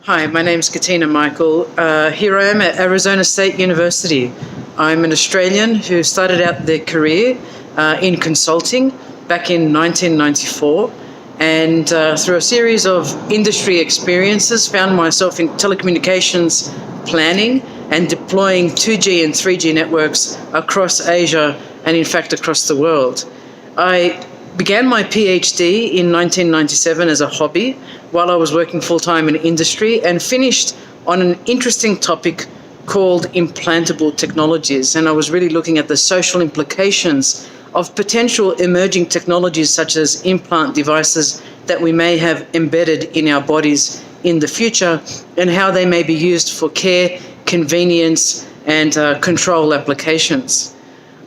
Hi, my name's Katina, Michael. Here I am at Arizona State University. I'm an Australian who started out their career in consulting back in 1994, and through a series of industry experiences found myself in telecommunications planning and deploying 2G and 3G networks across Asia and in fact across the world. I began my PhD in 1997 as a hobby while I was working full-time in industry, and finished on an interesting topic called implantable technologies. And I was really looking at the social implications of potential emerging technologies such as implant devices that we may have embedded in our bodies in the future, and how they may be used for care, convenience, and control applications.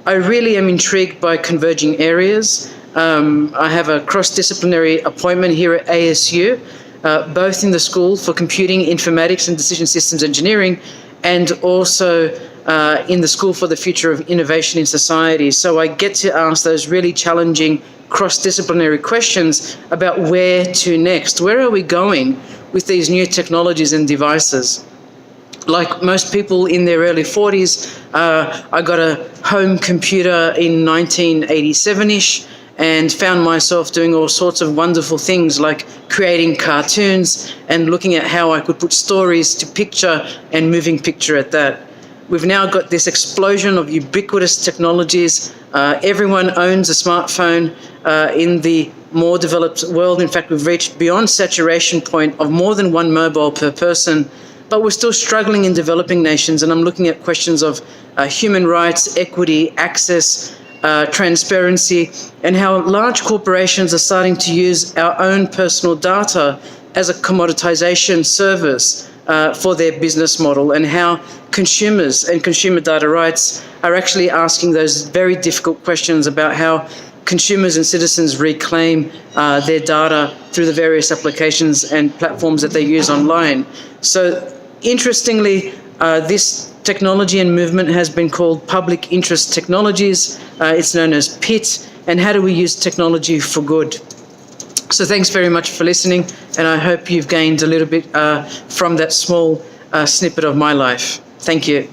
I really am intrigued by converging areas. I have a cross-disciplinary appointment here at ASU, both in the School for Computing, Informatics and Decision Systems Engineering, and also in the School for the Future of Innovation in Society. So I get to ask those really challenging cross-disciplinary questions about where to next. Where are we going with these new technologies and devices? Like most people in their early 40s, I got a home computer in 1987-ish, and found myself doing all sorts of wonderful things like creating cartoons and looking at how I could put stories to picture and moving picture at that. We've now got this explosion of ubiquitous technologies. Everyone owns a smartphone in the more developed world. In fact, we've reached beyond saturation point of more than one mobile per person, but we're still struggling in developing nations. And I'm looking at questions of human rights, equity, access, transparency, and how large corporations are starting to use our own personal data as a commoditization service for their business model, and how consumers and consumer data rights are actually asking those very difficult questions about how consumers and citizens reclaim their data through the various applications and platforms that they use online. So interestingly, this technology and movement has been called public interest technologies. It's known as PIT. And how do we use technology for good? So thanks very much for listening, and I hope you've gained a little bit from that small snippet of my life. Thank you.